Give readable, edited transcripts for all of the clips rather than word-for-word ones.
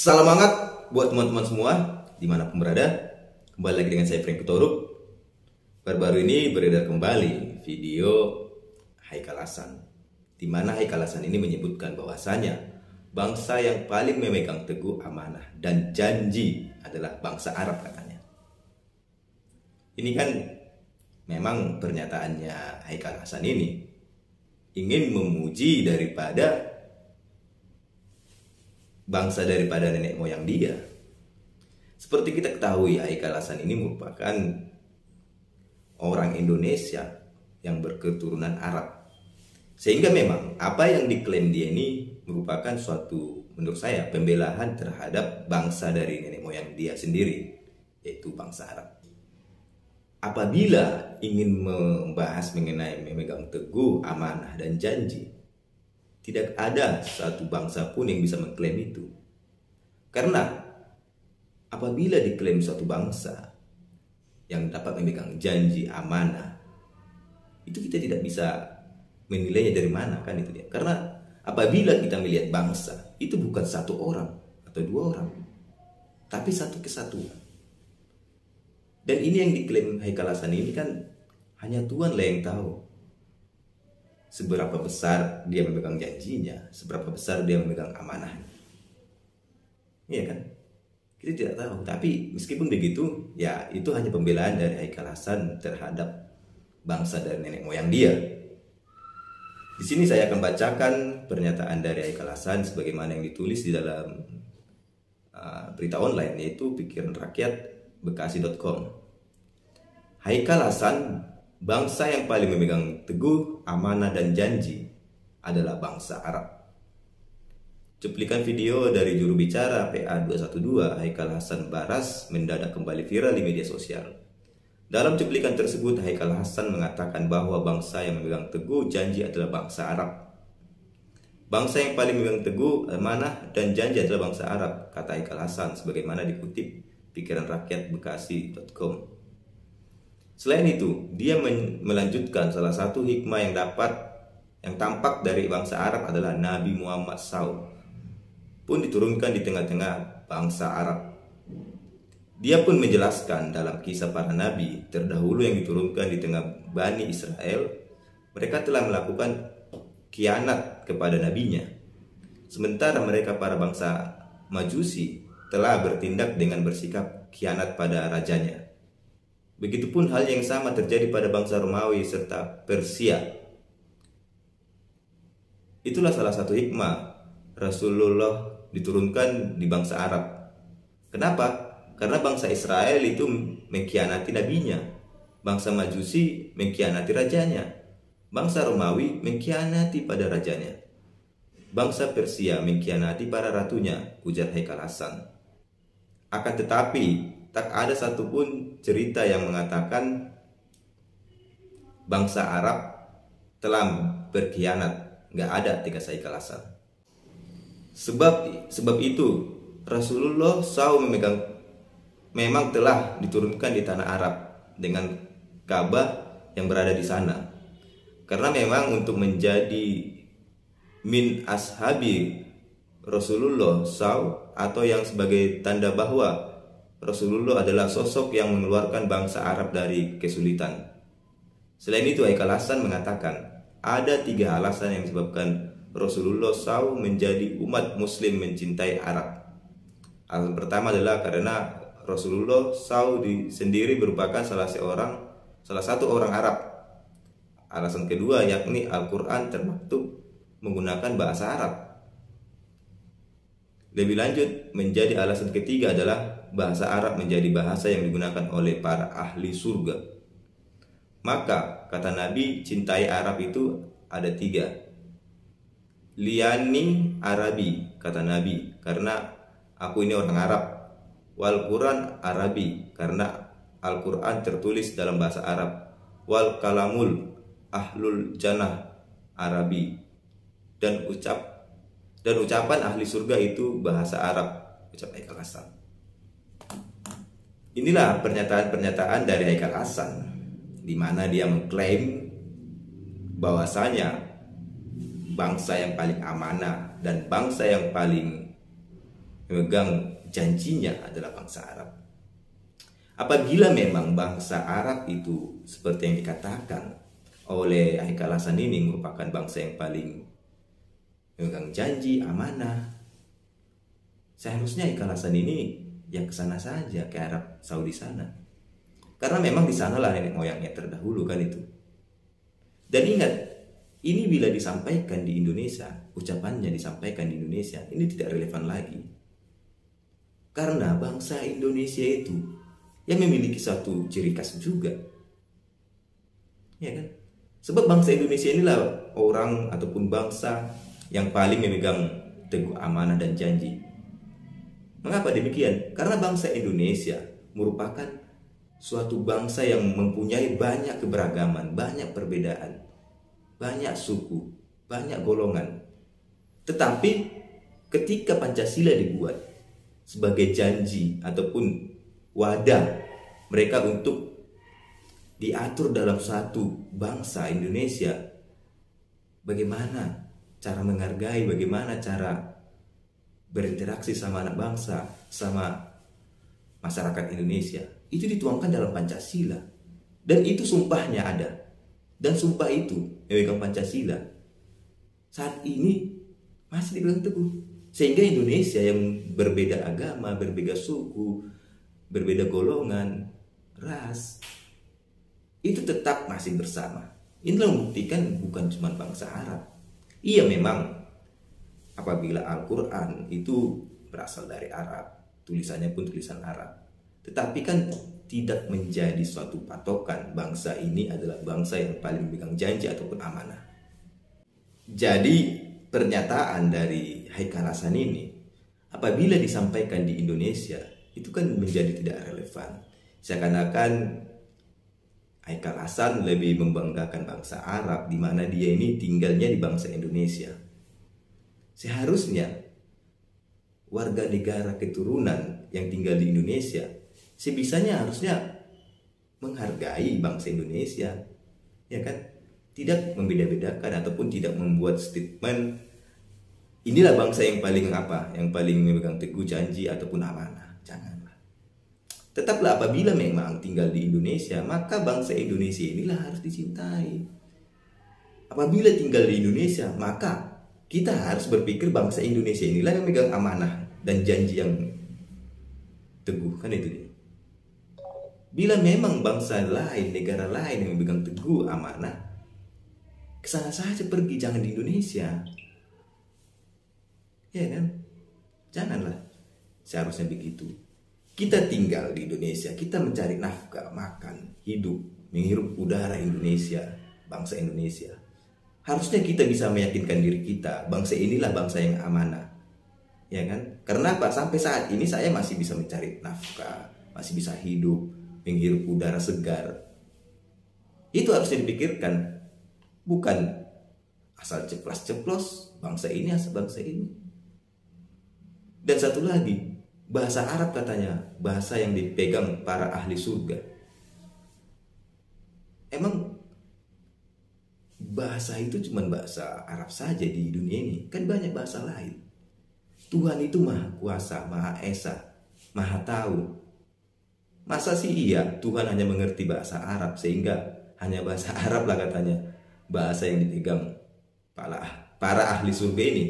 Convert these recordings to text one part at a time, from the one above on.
Salam hangat buat teman-teman semua dimanapun berada. Kembali lagi dengan saya Frank Kutoruk. Baru-baru ini beredar kembali video Haikal Hasan, di mana Haikal Hasan ini menyebutkan bahwasanya bangsa yang paling memegang teguh amanah dan janji adalah bangsa Arab katanya. Ini kan memang pernyataannya Haikal Hasan ini ingin memuji daripada bangsa daripada nenek moyang dia. Seperti kita ketahui, Haikal Hasan ini merupakan orang Indonesia yang berketurunan Arab. Sehingga memang apa yang diklaim dia ini merupakan suatu, menurut saya, pembelaan terhadap bangsa dari nenek moyang dia sendiri, yaitu bangsa Arab. Apabila ingin membahas mengenai memegang teguh amanah dan janji, tidak ada satu bangsa pun yang bisa mengklaim itu. Karena apabila diklaim suatu bangsa yang dapat memegang janji amanah, itu kita tidak bisa menilainya dari mana, kan itu dia. Karena apabila kita melihat bangsa, itu bukan satu orang atau dua orang, tapi satu kesatuan. Dan ini yang diklaim Haikal Hasan ini kan hanya Tuhan lah yang tahu seberapa besar dia memegang janjinya, seberapa besar dia memegang amanahnya. Iya kan? Kita tidak tahu. Tapi meskipun begitu, ya itu hanya pembelaan dari Haikal Hasan terhadap bangsa dari nenek moyang dia. Di sini saya akan bacakan pernyataan dari Haikal Hasan sebagaimana yang ditulis di dalam berita online, yaitu pikiranrakyat.bekasi.com. Haikal Hasan, bangsa yang paling memegang teguh amanah dan janji adalah bangsa Arab. Cuplikan video dari juru bicara PA212 Haikal Hasan Baras mendadak kembali viral di media sosial. Dalam cuplikan tersebut, Haikal Hasan mengatakan bahwa bangsa yang memegang teguh janji adalah bangsa Arab. Bangsa yang paling memegang teguh amanah dan janji adalah bangsa Arab, kata Haikal Hasan sebagaimana dikutip pikiranrakyat.bekasi.com. Selain itu, dia melanjutkan salah satu hikmah yang tampak dari bangsa Arab adalah Nabi Muhammad SAW pun diturunkan di tengah-tengah bangsa Arab. Dia pun menjelaskan dalam kisah para nabi terdahulu yang diturunkan di tengah Bani Israel, mereka telah melakukan khianat kepada nabinya. Sementara mereka para bangsa Majusi telah bertindak dengan bersikap khianat pada rajanya. Begitupun hal yang sama terjadi pada bangsa Romawi serta Persia. Itulah salah satu hikmah Rasulullah diturunkan di bangsa Arab. Kenapa? Karena bangsa Israel itu mengkhianati nabinya, bangsa Majusi mengkhianati rajanya, bangsa Romawi mengkhianati pada rajanya, bangsa Persia mengkhianati para ratunya, ujar Haikal Hasan. Akan tetapi tak ada satupun cerita yang mengatakan bangsa Arab telah berkhianat. Nggak ada, tegas Haikal Hasan. Sebab itu Rasulullah SAW memang telah diturunkan di tanah Arab dengan Ka'bah yang berada di sana. Karena memang untuk menjadi min ashabi Rasulullah SAW, atau yang sebagai tanda bahwa Rasulullah adalah sosok yang mengeluarkan bangsa Arab dari kesulitan. Selain itu, Haikal Hasan mengatakan ada 3 alasan yang disebabkan Rasulullah SAW menjadi umat muslim mencintai Arab. Alasan pertama adalah karena Rasulullah SAW sendiri merupakan salah satu orang Arab. Alasan kedua yakni Al-Quran termaktub menggunakan bahasa Arab. Lebih lanjut, menjadi alasan ketiga adalah bahasa Arab menjadi bahasa yang digunakan oleh para ahli surga. Maka kata Nabi, cintai Arab itu ada 3. Liani Arabi, kata Nabi, karena aku ini orang Arab. Wal Quran Arabi, karena Al-Quran tertulis dalam bahasa Arab. Wal kalamul ahlul jannah Arabi, dan ucapan ahli surga itu bahasa Arab, ucap Haikal Hasan. Inilah pernyataan-pernyataan dari Haikal Hasan, di mana dia mengklaim bahwasanya bangsa yang paling amanah dan bangsa yang paling memegang janjinya adalah bangsa Arab. Apabila memang bangsa Arab itu seperti yang dikatakan oleh Haikal Hasan ini merupakan bangsa yang paling memegang janji, amanah, seharusnya Haikal Hasan ini yang ke sana saja, ke Arab Saudi sana. Karena memang di sanalah nenek moyangnya terdahulu kan itu. Dan ingat, ini bila disampaikan di Indonesia, ucapannya disampaikan di Indonesia, ini tidak relevan lagi. Karena bangsa Indonesia itu yang memiliki satu ciri khas juga. Ya kan? Sebab bangsa Indonesia inilah orang ataupun bangsa yang paling memegang teguh amanah dan janji. Mengapa demikian? Karena bangsa Indonesia merupakan suatu bangsa yang mempunyai banyak keberagaman, banyak perbedaan, banyak suku, banyak golongan. Tetapi ketika Pancasila dibuat sebagai janji ataupun wadah mereka untuk diatur dalam satu bangsa Indonesia, bagaimana cara menghargai, bagaimana cara berinteraksi sama anak bangsa, sama masyarakat Indonesia, itu dituangkan dalam Pancasila. Dan itu sumpahnya ada. Dan sumpah itu memegang Pancasila saat ini masih dipegang teguh. Sehingga Indonesia yang berbeda agama, berbeda suku, berbeda golongan, ras, itu tetap masih bersama. Inilah membuktikan bukan cuma bangsa Arab. Iya memang apabila Al-Quran itu berasal dari Arab, tulisannya pun tulisan Arab, tetapi kan tidak menjadi suatu patokan bangsa ini adalah bangsa yang paling memegang janji ataupun amanah. Jadi pernyataan dari Haikal Hasan ini apabila disampaikan di Indonesia itu kan menjadi tidak relevan. Seakan-akan Haikal Hasan lebih membanggakan bangsa Arab, di mana dia ini tinggalnya di bangsa Indonesia. Seharusnya warga negara keturunan yang tinggal di Indonesia sebisanya harusnya menghargai bangsa Indonesia, ya kan? Tidak membeda-bedakan ataupun tidak membuat statement inilah bangsa yang paling apa, yang paling memegang teguh janji ataupun amanah. Janganlah. Tetaplah apabila memang tinggal di Indonesia, maka bangsa Indonesia inilah harus dicintai. Apabila tinggal di Indonesia, maka kita harus berpikir bangsa Indonesia inilah yang memegang amanah dan janji yang teguh, kan itu dia. Bila memang bangsa lain, negara lain yang memegang teguh amanah, kesana saja pergi, jangan di Indonesia. Ya kan? Janganlah. Seharusnya begitu. Kita tinggal di Indonesia, kita mencari nafkah, makan, hidup, menghirup udara Indonesia, bangsa Indonesia. Harusnya kita bisa meyakinkan diri kita, bangsa inilah bangsa yang amanah. Ya kan? Karena apa? Sampai saat ini saya masih bisa mencari nafkah, masih bisa hidup, menghirup udara segar. Itu harusnya dipikirkan. Bukan asal ceplas-ceplos, bangsa ini asal bangsa ini. Dan satu lagi, bahasa Arab katanya, bahasa yang dipegang para ahli surga. Emang bahasa itu cuma bahasa Arab saja di dunia ini? Kan banyak bahasa lain. Tuhan itu Maha Kuasa, Maha Esa, Maha Tahu. Masa sih iya Tuhan hanya mengerti bahasa Arab sehingga hanya bahasa Arab lah katanya bahasa yang dipegang para ahli surga ini?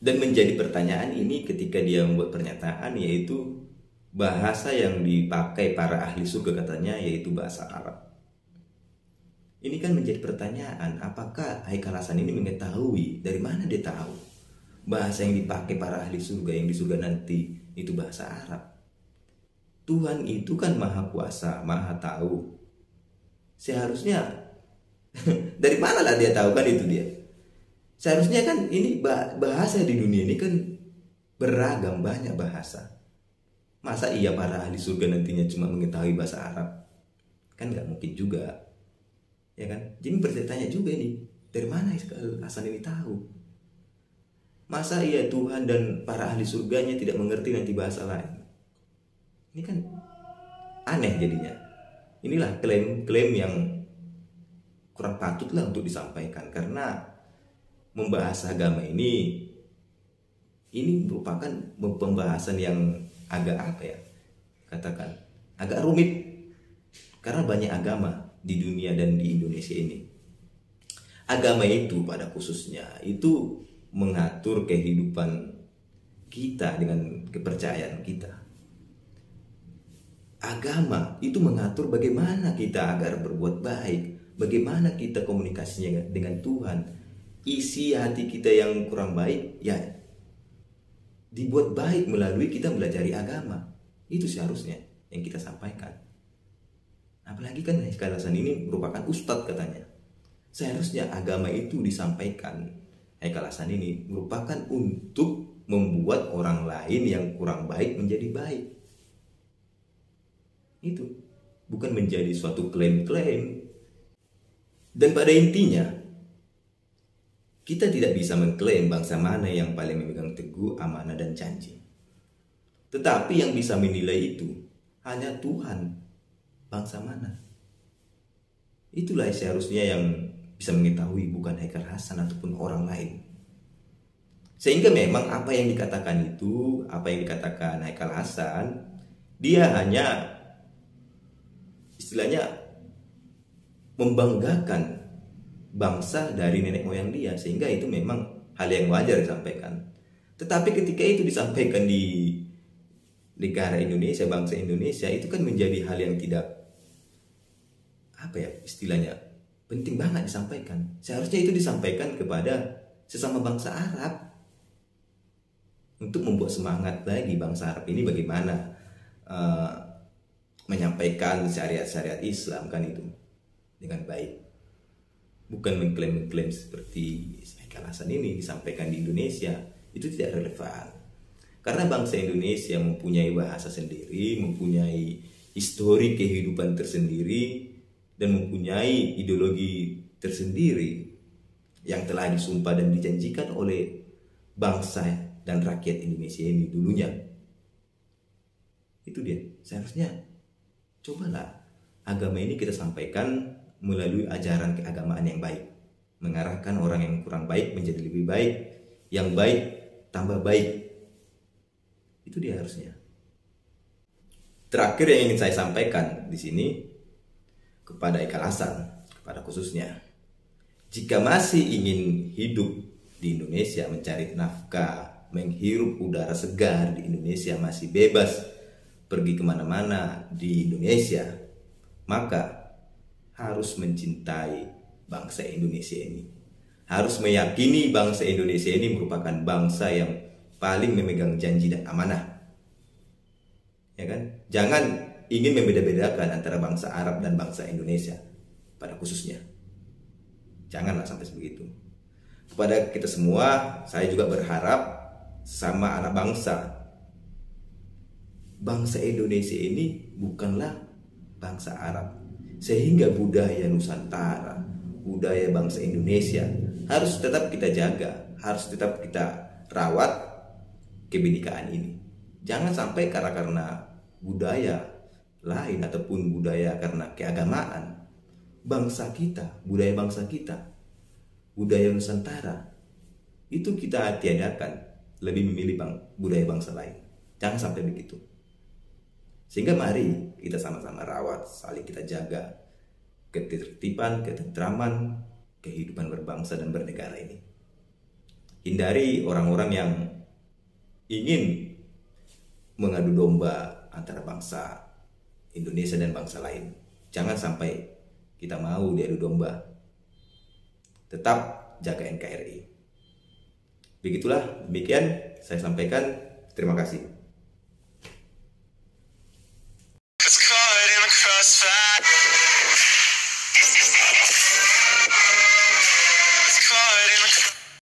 Dan menjadi pertanyaan ini ketika dia membuat pernyataan, yaitu bahasa yang dipakai para ahli surga katanya yaitu bahasa Arab. Ini kan menjadi pertanyaan, apakah Haikal Hasan ini mengetahui, dari mana dia tahu bahasa yang dipakai para ahli surga yang di surga nanti itu bahasa Arab? Tuhan itu kan Maha Kuasa, Maha Tahu. Seharusnya dari mana lah dia tahu, kan itu dia. Seharusnya kan ini bahasa di dunia ini kan beragam, banyak bahasa. Masa iya para ahli surga nantinya cuma mengetahui bahasa Arab? Kan nggak mungkin juga, ya kan? Jadi bertanya juga ini, dari mana Haikal Hasan ini tahu? Masa iya Tuhan dan para ahli surganya tidak mengerti nanti bahasa lain? Ini kan aneh jadinya. Inilah klaim-klaim yang kurang patutlah untuk disampaikan, karena membahas agama ini Ini merupakan pembahasan yang agak apa ya, katakan agak rumit, karena banyak agama di dunia dan di Indonesia ini. Agama itu pada khususnya itu mengatur kehidupan kita dengan kepercayaan kita. Agama itu mengatur bagaimana kita agar berbuat baik, bagaimana kita komunikasinya dengan Tuhan. Isi hati kita yang kurang baik ya dibuat baik melalui kita belajar agama. Itu seharusnya yang kita sampaikan. Apalagi kan Haikal Hasan ini merupakan ustadz katanya. Seharusnya agama itu disampaikan, Haikal Hasan ini merupakan untuk membuat orang lain yang kurang baik menjadi baik. Itu bukan menjadi suatu klaim-klaim. Dan pada intinya kita tidak bisa mengklaim bangsa mana yang paling memegang teguh amanah dan janji. Tetapi yang bisa menilai itu hanya Tuhan. Bangsa mana? Itulah seharusnya yang bisa mengetahui, bukan Haikal Hasan ataupun orang lain. Sehingga memang apa yang dikatakan itu, apa yang dikatakan Haikal Hasan, dia hanya istilahnya membanggakan bangsa dari nenek moyang dia, sehingga itu memang hal yang wajar disampaikan. Tetapi ketika itu disampaikan di negara Indonesia, bangsa Indonesia, itu kan menjadi hal yang tidak apa ya istilahnya, penting banget disampaikan. Seharusnya itu disampaikan kepada sesama bangsa Arab untuk membuat semangat lagi bangsa Arab ini bagaimana menyampaikan syariat-syariat Islam kan itu dengan baik. Bukan mengklaim-mengklaim seperti Haikal Hasan ini disampaikan di Indonesia, itu tidak relevan. Karena bangsa Indonesia mempunyai bahasa sendiri, mempunyai histori kehidupan tersendiri, dan mempunyai ideologi tersendiri yang telah disumpah dan dijanjikan oleh bangsa dan rakyat Indonesia ini dulunya. Itu dia. Seharusnya cobalah agama ini kita sampaikan melalui ajaran keagamaan yang baik, mengarahkan orang yang kurang baik menjadi lebih baik, yang baik tambah baik. Itu dia harusnya. Terakhir yang ingin saya sampaikan di sini kepada Haikal Hasan, kepada khususnya, jika masih ingin hidup di Indonesia, mencari nafkah, menghirup udara segar di Indonesia, masih bebas pergi kemana-mana di Indonesia, maka harus mencintai bangsa Indonesia ini. Harus meyakini bangsa Indonesia ini merupakan bangsa yang paling memegang janji dan amanah. Ya kan? Jangan ingin membeda-bedakan antara bangsa Arab dan bangsa Indonesia pada khususnya. Janganlah sampai sebegitu. Kepada kita semua, saya juga berharap sama anak bangsa. Bangsa Indonesia ini bukanlah bangsa Arab. Sehingga budaya Nusantara, budaya bangsa Indonesia harus tetap kita jaga, harus tetap kita rawat kebinekaan ini. Jangan sampai karena budaya lain ataupun budaya karena keagamaan bangsa kita, budaya bangsa kita, budaya Nusantara itu kita tiadakan, lebih memilih budaya bangsa lain. Jangan sampai begitu. Sehingga mari kita sama-sama rawat, saling kita jaga ketertiban, ketentraman, kehidupan berbangsa dan bernegara ini. Hindari orang-orang yang ingin mengadu domba antara bangsa Indonesia dan bangsa lain. Jangan sampai kita mau diadu domba. Tetap jaga NKRI. Begitulah, demikian saya sampaikan. Terima kasih.